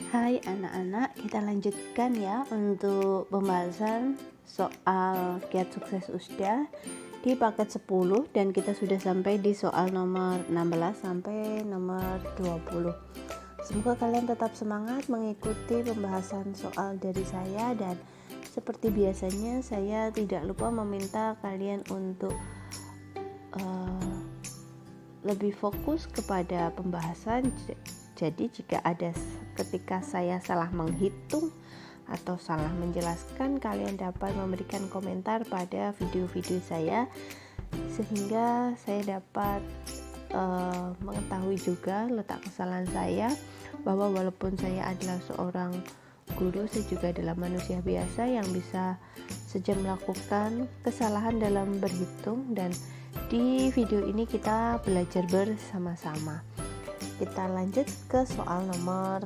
Hai anak-anak, kita lanjutkan ya untuk pembahasan soal kiat sukses USDA di paket 10 dan kita sudah sampai di soal nomor 16 sampai nomor 20. Semoga kalian tetap semangat mengikuti pembahasan soal dari saya, dan seperti biasanya saya tidak lupa meminta kalian untuk lebih fokus kepada pembahasan. Jadi jika ada ketika saya salah menghitung atau salah menjelaskan, kalian dapat memberikan komentar pada video-video saya sehingga saya dapat mengetahui juga letak kesalahan saya, bahwa walaupun saya adalah seorang guru, saya juga adalah manusia biasa yang bisa saja melakukan kesalahan dalam berhitung. Dan di video ini kita belajar bersama-sama. Kita lanjut ke soal nomor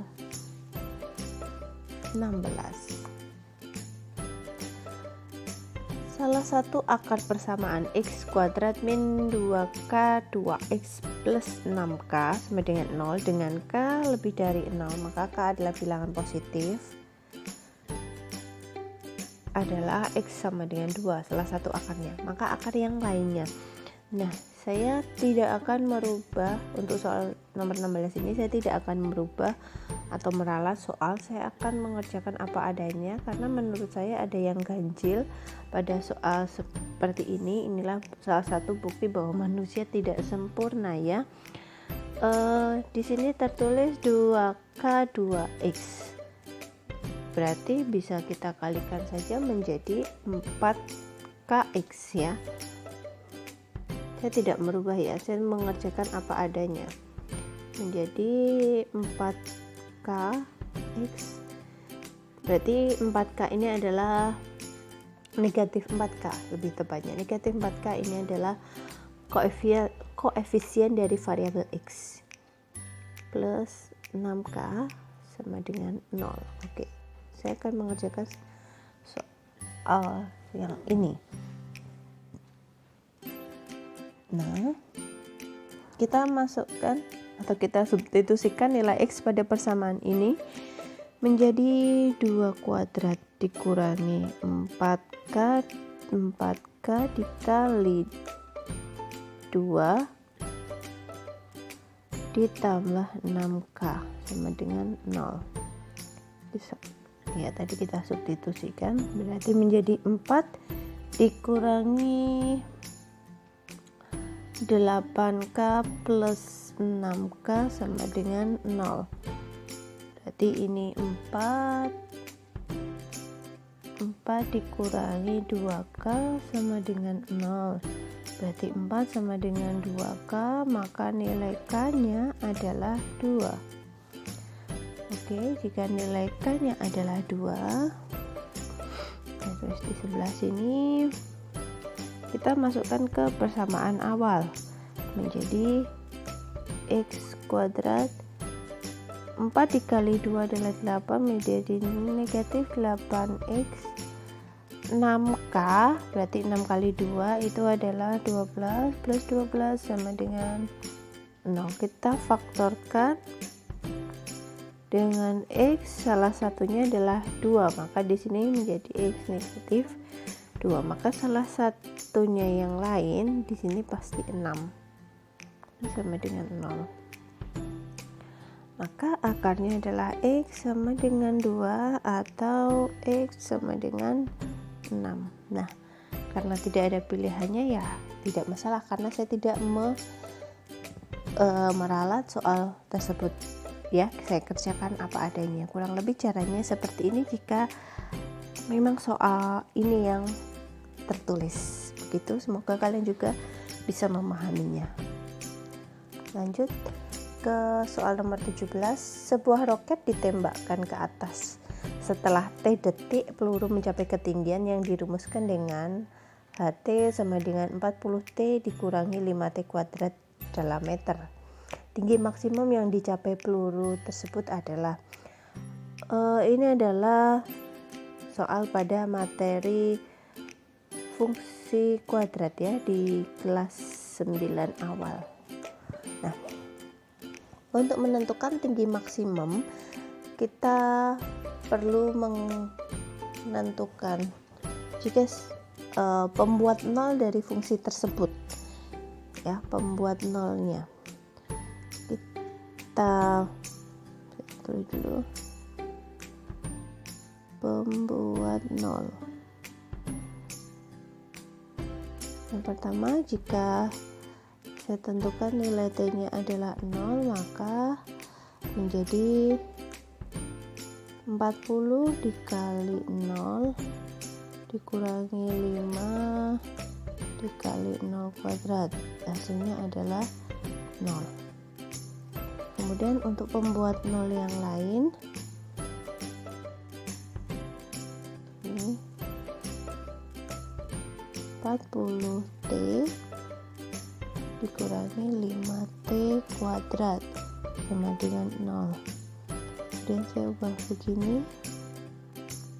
16. Salah satu akar persamaan x kuadrat min 2k 2x plus 6k sama dengan 0 dengan k lebih dari 0, maka k adalah bilangan positif, adalah x sama dengan 2, salah satu akarnya. Maka akar yang lainnya. Nah, saya tidak akan merubah untuk soal nomor 16 ini, saya tidak akan merubah atau meralat soal, saya akan mengerjakan apa adanya karena menurut saya ada yang ganjil pada soal seperti ini. Inilah salah satu bukti bahwa manusia tidak sempurna ya. Di sini tertulis 2k 2x, berarti bisa kita kalikan saja menjadi 4kx ya. Saya tidak merubah ya, saya mengerjakan apa adanya, menjadi 4kx, berarti 4k ini adalah negatif 4k, lebih tepatnya negatif 4k ini adalah koefisien dari variabel x, plus 6k sama dengan 0. Oke, saya akan mengerjakan soal yang ini. Nah, kita masukkan atau kita substitusikan nilai x pada persamaan ini menjadi 2 kuadrat dikurangi 4k dikali 2 ditambah 6k sama dengan 0. Bisa ya, tadi kita substitusikan, berarti menjadi 4 dikurangi 8k plus 6k sama dengan 0. Berarti ini 4 dikurangi 2k sama dengan 0. Berarti 4 sama dengan 2k, maka nilai k-nya adalah 2. Oke, jika nilai k-nya adalah 2, terus di sebelah sini kita masukkan ke persamaan awal menjadi x kuadrat 4 dikali 2 adalah 8 menjadi negatif 8x 6k, berarti 6 kali 2 itu adalah 12 plus 12 sama dengan 0. Kita faktorkan dengan x, salah satunya adalah 2, maka di sini menjadi x negatif 2, maka salah satunya yang lain di sini pasti 6 sama dengan 0. Maka akarnya adalah x sama dengan 2 atau x sama dengan 6. Nah, karena tidak ada pilihannya ya tidak masalah, karena saya tidak meralat soal tersebut ya, saya kerjakan apa adanya. Kurang lebih caranya seperti ini jika memang soal ini yang tertulis begitu. Semoga kalian juga bisa memahaminya. Lanjut ke soal nomor 17. Sebuah roket ditembakkan ke atas. Setelah T detik, peluru mencapai ketinggian yang dirumuskan dengan HT sama dengan 40T dikurangi 5T kuadrat dalam meter. Tinggi maksimum yang dicapai peluru tersebut adalah ini adalah soal pada materi fungsi kuadrat ya di kelas 9 awal. Nah, untuk menentukan tinggi maksimum kita perlu menentukan jika pembuat nol dari fungsi tersebut, ya, pembuat nolnya. Kita tulis dulu pembuat nol. Yang pertama, jika saya tentukan nilai t-nya adalah 0, maka menjadi 40 dikali 0 dikurangi 5 dikali 0 kuadrat, hasilnya adalah 0. Kemudian untuk pembuat 0 yang lain, ini 40t dikurangi 5t kuadrat sama dengan 0. Kemudian saya ubah begini,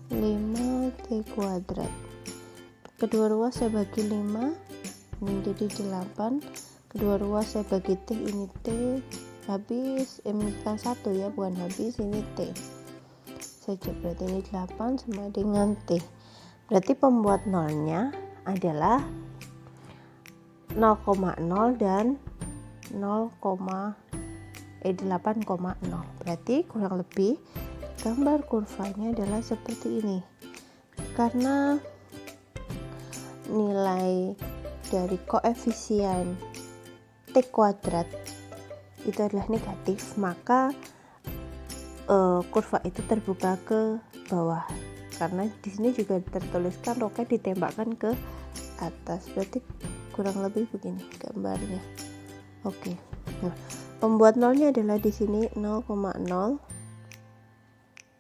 5t kuadrat. Kedua ruas saya bagi 5 menjadi 8. Kedua ruas saya bagi t, ini t habis, ini kan 1 ya, bukan habis, ini t saja, berarti ini 8 sama dengan t. Berarti pembuat nolnya adalah 0,0 dan 8,0. Berarti kurang lebih gambar kurvanya adalah seperti ini. Karena nilai dari koefisien t kuadrat itu adalah negatif, maka kurva itu terbuka ke bawah. Karena di sini juga tertuliskan roket ditembakkan ke atas, berarti kurang lebih begini gambarnya. Oke. Nah, pembuat nolnya adalah di sini 0,0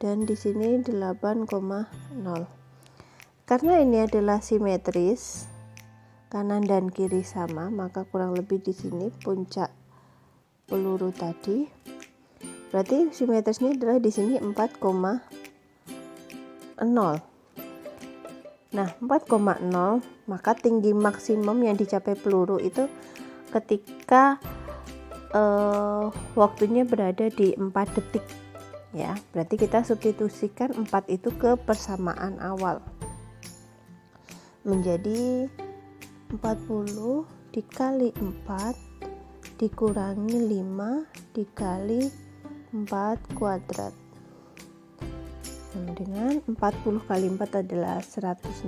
dan di sini 8,0. Karena ini adalah simetris, kanan dan kiri sama, maka kurang lebih di sini puncak peluru tadi. Berarti simetrisnya adalah di sini 4,0. Nah, 4,0, maka tinggi maksimum yang dicapai peluru itu ketika waktunya berada di 4 detik, ya. Berarti kita substitusikan 4 itu ke persamaan awal, menjadi 40 dikali 4 dikurangi 5 dikali 4 kuadrat sama dengan 40 kali 4 adalah 160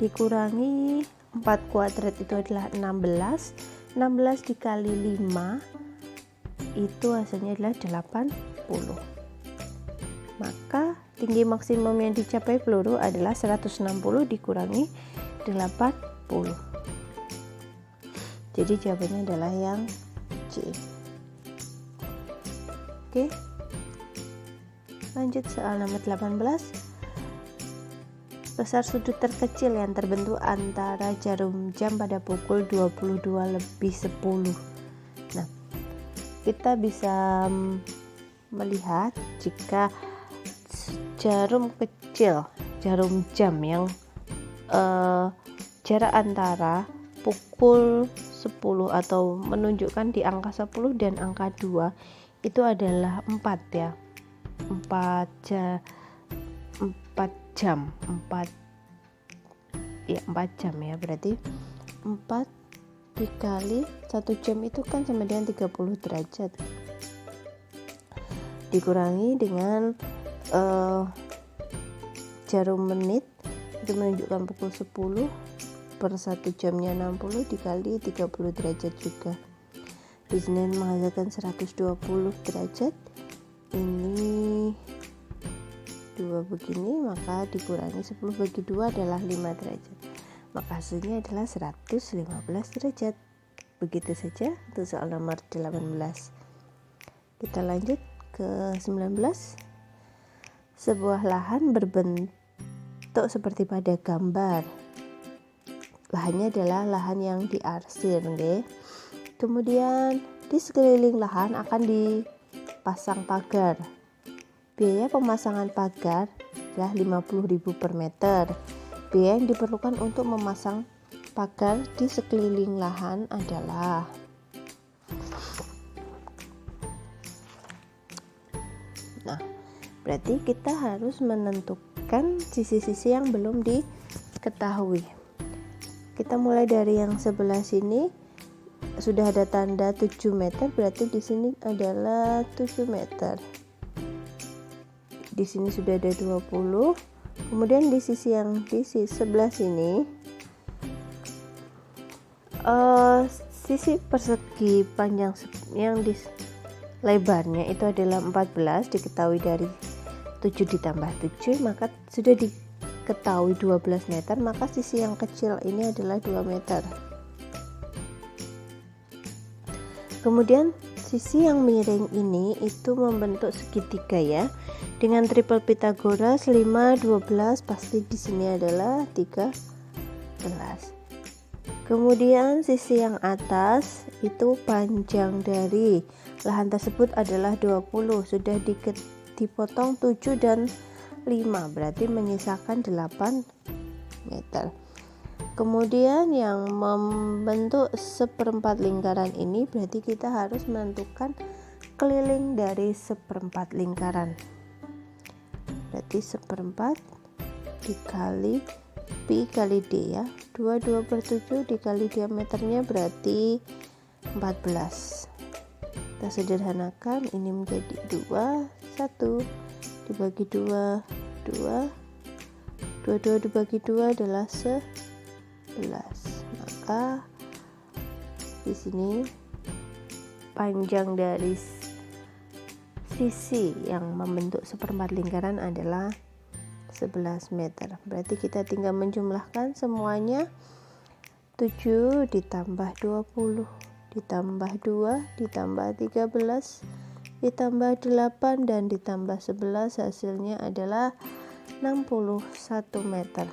dikurangi 4 kuadrat itu adalah 16 dikali 5 itu hasilnya adalah 80. Maka tinggi maksimum yang dicapai peluru adalah 160 dikurangi 80. Jadi jawabannya adalah yang C. Oke. Lanjut soal nomor 18. Besar sudut terkecil yang terbentuk antara jarum jam pada pukul 22 lebih 10. Nah, kita bisa melihat jika jarum kecil, jarum jam yang jarak antara pukul 10 atau menunjukkan di angka 10 dan angka 2 itu adalah 4 ya. 4 jam ya, berarti 4 dikali 1 jam itu kan sama dengan 30 derajat dikurangi dengan jarum menit itu menunjukkan pukul 10 per 1 jamnya 60 dikali 30 derajat juga. Di sini menghasilkan 120 derajat. Ini 2 begini, maka dikurangi 10 bagi 2 adalah 5 derajat. Maka hasilnya adalah 115 derajat. Begitu saja untuk soal nomor 18. Kita lanjut ke 19. Sebuah lahan berbentuk seperti pada gambar. Lahannya adalah lahan yang diarsir, okay? Kemudian di sekeliling lahan akan dipasang pagar. Biaya pemasangan pagar adalah 50.000 per meter. Biaya yang diperlukan untuk memasang pagar di sekeliling lahan adalah Nah, berarti kita harus menentukan sisi-sisi yang belum diketahui. Kita mulai dari yang sebelah sini, sudah ada tanda 7 meter, berarti di sini adalah 7 meter. Di sini sudah ada 20. Kemudian di sisi yang di sebelah sini, sisi persegi panjang yang di lebarnya itu adalah 14, diketahui dari 7 ditambah 7, maka sudah diketahui 12 meter, maka sisi yang kecil ini adalah 2 meter. Kemudian sisi yang miring ini itu membentuk segitiga ya. Dengan triple Pythagoras 5, 12, pasti di sini adalah 13. Kemudian sisi yang atas itu panjang dari lahan tersebut adalah 20, sudah dipotong 7 dan 5, berarti menyisakan 8 meter. Kemudian yang membentuk seperempat lingkaran ini berarti kita harus menentukan keliling dari seperempat lingkaran. Berarti seperempat dikali pi kali d ya. 2/7 dikali diameternya berarti 14. Kita sederhanakan, ini menjadi 2, 1 dibagi 2, 2 dibagi 2 adalah 11. Maka di sini panjang dari sisi yang membentuk seperempat lingkaran adalah 11 meter. Berarti kita tinggal menjumlahkan semuanya. 7 ditambah 20 ditambah 2 ditambah 13 ditambah 8 dan ditambah 11, hasilnya adalah 61 meter.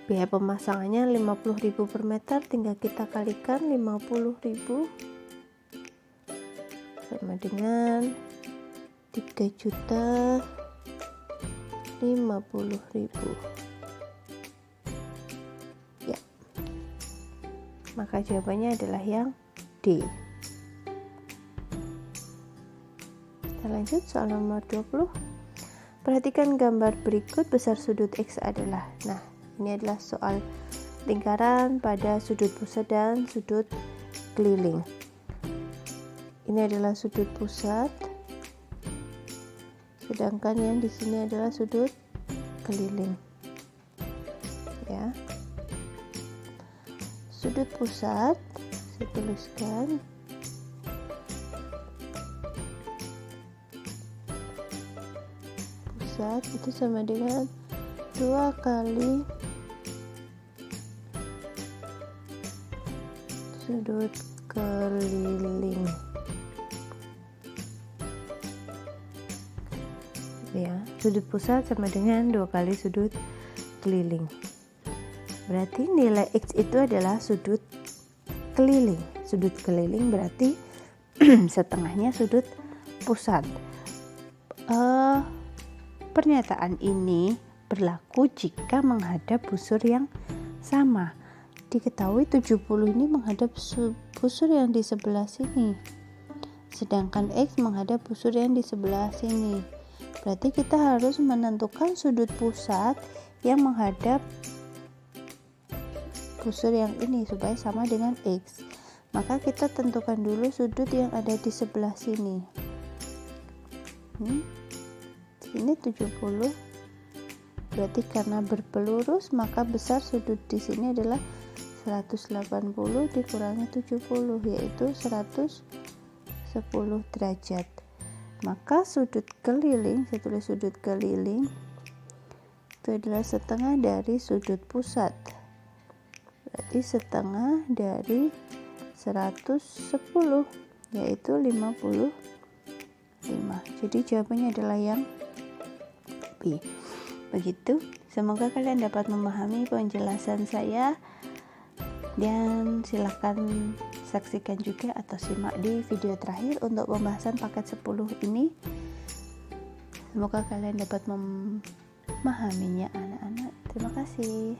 Biaya pemasangannya 50.000 per meter, tinggal kita kalikan 50.000 sama dengan 3.050.000 ya. Maka jawabannya adalah yang D. Kita lanjut soal nomor 20. Perhatikan gambar berikut, besar sudut X adalah. Nah, ini adalah soal lingkaran pada sudut pusat dan sudut keliling. Ini adalah sudut pusat, sedangkan yang di sini adalah sudut keliling. Ya. Sudut pusat saya tuliskan pusat itu sama dengan 2 kali sudut keliling ya. Sudut pusat sama dengan 2 kali sudut keliling, berarti nilai X itu adalah sudut keliling. Sudut keliling berarti setengahnya sudut pusat. Pernyataan ini berlaku jika menghadap busur yang sama. Diketahui 70 ini menghadap busur yang di sebelah sini, sedangkan X menghadap busur yang di sebelah sini. Berarti kita harus menentukan sudut pusat yang menghadap busur yang ini supaya sama dengan X. Maka kita tentukan dulu sudut yang ada di sebelah sini. Sini 70. Berarti karena berpelurus maka besar sudut di sini adalah 180 dikurangi 70, yaitu 110 derajat. Maka sudut keliling, saya tulis sudut keliling itu adalah setengah dari sudut pusat. Berarti setengah dari 110, yaitu 55. Jadi jawabannya adalah yang B. Begitu, semoga kalian dapat memahami penjelasan saya, dan silahkan saksikan juga atau simak di video terakhir untuk pembahasan paket 10 ini. Semoga kalian dapat memahaminya anak-anak. Terima kasih.